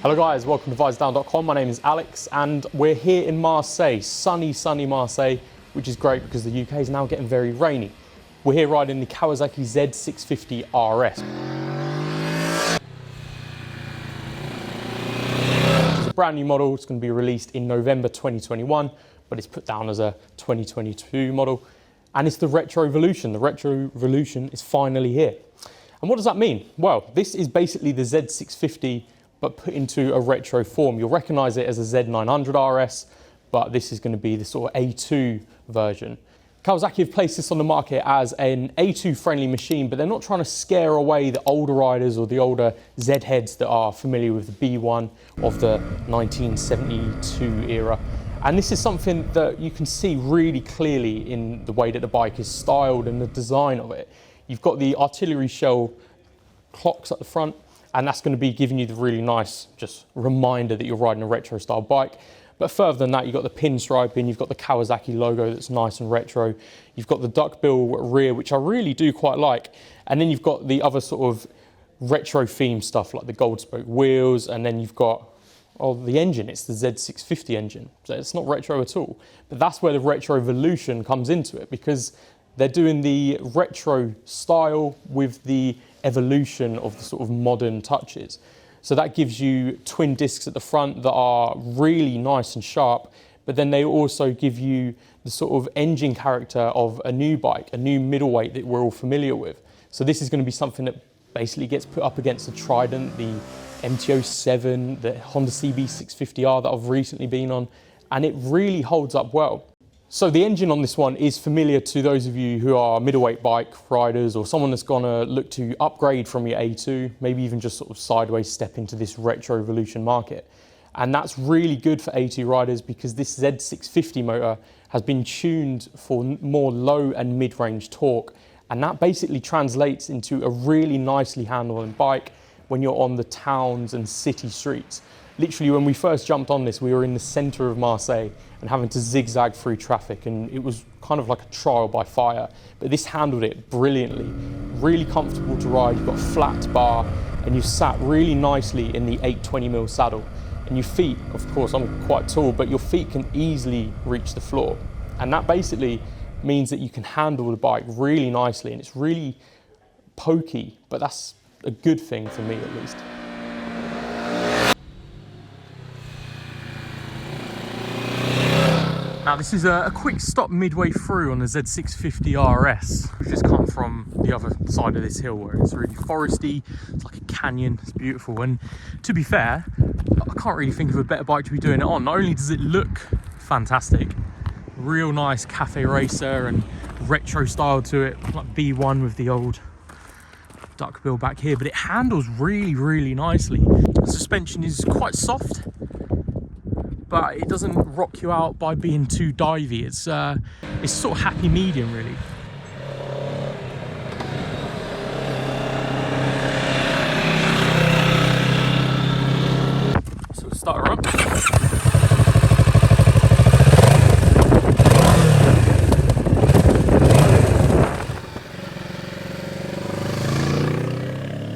Hello guys, welcome to Visordown.com. My name is Alex and we're here in Marseille, sunny Marseille, which is great because the UK is now getting very rainy. We're here riding the Kawasaki Z650RS. It's a brand new model. It's going to be released in November 2021, but it's put down as a 2022 model. And it's the Retro Evolution. The Retro Evolution is finally here. And what does that mean? Well, this is basically the Z650 but put into a retro form. You'll recognise it as a Z900RS, but this is going to be the sort of A2 version. Kawasaki have placed this on the market as an A2 friendly machine, but they're not trying to scare away the older riders or the older Z heads that are familiar with the B1 of the 1972 era. And this is something that you can see really clearly in the way that the bike is styled and the design of it. You've got the artillery shell clocks at the front, and that's going to be giving you the really nice just reminder that you're riding a retro style bike. But further than that, you've got the pinstriping, you've got the Kawasaki logo that's nice and retro, you've got the duckbill rear, which I really do quite like, and then you've got the other sort of retro theme stuff like the gold spoke wheels, and then you've got the engine. It's the Z650 engine, so it's not retro at all. But that's where the Retro Evolution comes into it, because they're doing the retro style with the evolution of the sort of modern touches. So that gives you twin discs at the front that are really nice and sharp, but then they also give you the sort of engine character of a new bike, a new middleweight that we're all familiar with. So this is going to be something that basically gets put up against the Trident, the MT-07, the Honda CB650R that I've recently been on, and it really holds up well. So the engine on this one is familiar to those of you who are middleweight bike riders or someone that's gonna look to upgrade from your A2, maybe even just sort of sideways step into this Retro Evolution market. And that's really good for A2 riders because this Z650 motor has been tuned for more low and mid-range torque. And that basically translates into a really nicely handling bike when you're on the towns and city streets. Literally, when we first jumped on this, we were in the centre of Marseille and having to zigzag through traffic, and it was kind of like a trial by fire. But this handled it brilliantly. Really comfortable to ride. You've got a flat bar, and you sat really nicely in the 820mm saddle. And your feet, of course, I'm quite tall, but your feet can easily reach the floor. And that basically means that you can handle the bike really nicely, and it's really pokey, but that's a good thing for me at least. Now this is a quick stop midway through on the Z650RS. We've just come from the other side of this hill where it's really foresty, it's like a canyon, it's beautiful. And to be fair, I can't really think of a better bike to be doing it on. Not only does it look fantastic, real nice cafe racer and retro style to it, like B1 with the old duckbill back here, but it handles really nicely. The suspension is quite soft, but it doesn't rock you out by being too divey. It's sort of happy medium, really. So we'll start her up.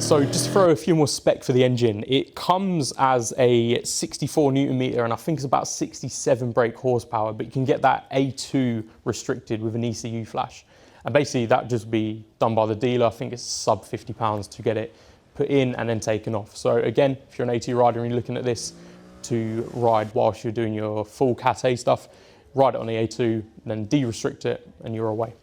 So just to throw a few more spec for the engine, it comes as a 64 Newton meter and I think it's about 67 brake horsepower, but you can get that A2 restricted with an ECU flash. And basically that just be done by the dealer. I think it's sub £50 to get it put in and then taken off. So again, if you're an A2 rider and you're looking at this to ride whilst you're doing your full Cat A stuff, ride it on the A2, then de-restrict it and you're away.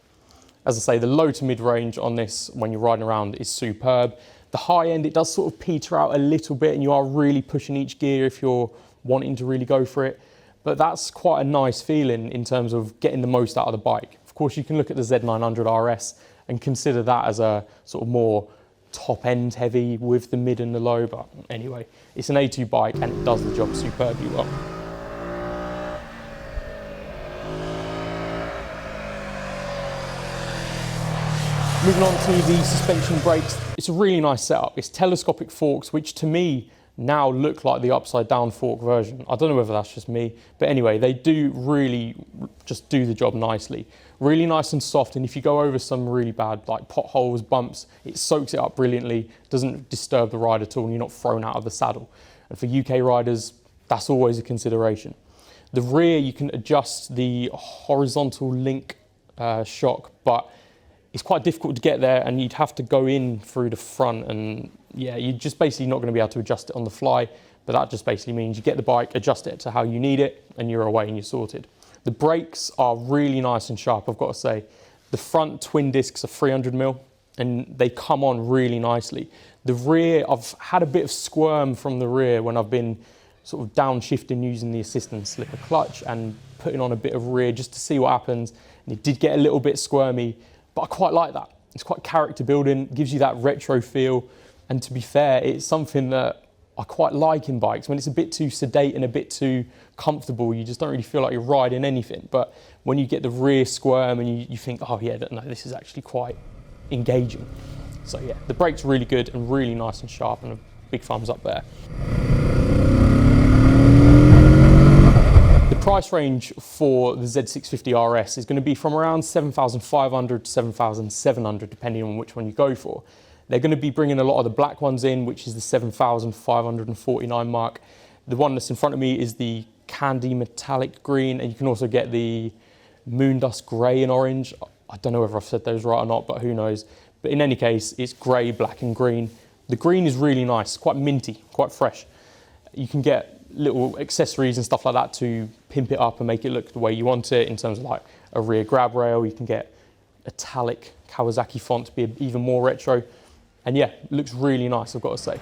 As I say, the low to mid range on this when you're riding around is superb. The high end, it does sort of peter out a little bit and you are really pushing each gear if you're wanting to really go for it. But that's quite a nice feeling in terms of getting the most out of the bike. Of course, you can look at the Z900RS and consider that as a sort of more top end heavy with the mid and the low. But anyway, it's an A2 bike and it does the job superbly well. Moving on to the suspension brakes, it's a really nice setup. It's telescopic forks, which to me now look like the upside down fork version. I don't know whether that's just me, but anyway, they do really just do the job nicely. Really nice and soft, and if you go over some really bad like potholes, bumps, it soaks it up brilliantly, doesn't disturb the ride at all, and you're not thrown out of the saddle. And for UK riders, that's always a consideration. The rear, you can adjust the horizontal link shock, but it's quite difficult to get there, and you'd have to go in through the front, and yeah, you're just basically not going to be able to adjust it on the fly. But that just basically means you get the bike, adjust it to how you need it, and you're away and you're sorted. The brakes are really nice and sharp, I've got to say. The front twin discs are 300mm, and they come on really nicely. The rear, I've had a bit of squirm from the rear when I've been sort of downshifting using the assist and slipper clutch and putting on a bit of rear just to see what happens. And it did get a little bit squirmy, but I quite like that. It's quite character building, gives you that retro feel. And to be fair, it's something that I quite like in bikes. When it's a bit too sedate and a bit too comfortable, you just don't really feel like you're riding anything. But when you get the rear squirm and you think, oh yeah, no, this is actually quite engaging. So yeah, the brake's really good and really nice and sharp, and a big thumbs up there. The price range for the Z650RS is going to be from around 7,500 to 7,700, depending on which one you go for. They're going to be bringing a lot of the black ones in, which is the 7,549 mark. The one that's in front of me is the candy metallic green, and you can also get the moondust grey and orange. I don't know whether I've said those right or not, but who knows. But in any case, it's grey, black and green. The green is really nice, quite minty, quite fresh. You can get little accessories and stuff like that to pimp it up and make it look the way you want it, in terms of like a rear grab rail. You can get italic Kawasaki font to be even more retro. And yeah, it looks really nice, I've got to say.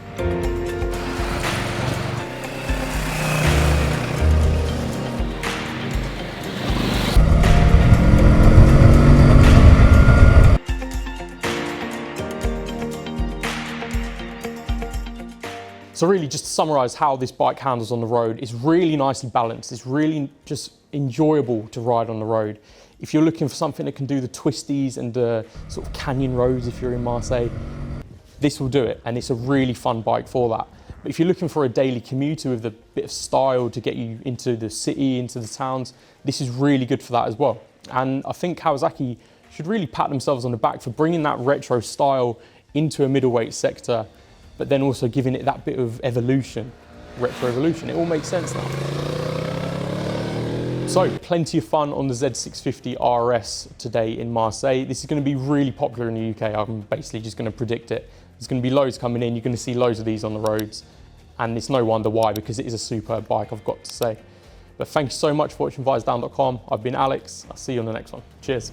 So really, just to summarise how this bike handles on the road, it's really nicely balanced. It's really just enjoyable to ride on the road. If you're looking for something that can do the twisties and the sort of canyon roads if you're in Marseille, this will do it, and it's a really fun bike for that. But if you're looking for a daily commuter with a bit of style to get you into the city, into the towns, this is really good for that as well. And I think Kawasaki should really pat themselves on the back for bringing that retro style into a middleweight sector, but then also giving it that bit of evolution, retro evolution. It all makes sense now. So, plenty of fun on the Z650RS today in Marseille. This is going to be really popular in the UK. I'm basically just going to predict it. There's going to be loads coming in. You're going to see loads of these on the roads. And it's no wonder why, because it is a superb bike, I've got to say. But thank you so much for watching Visordown.com. I've been Alex. I'll see you on the next one. Cheers.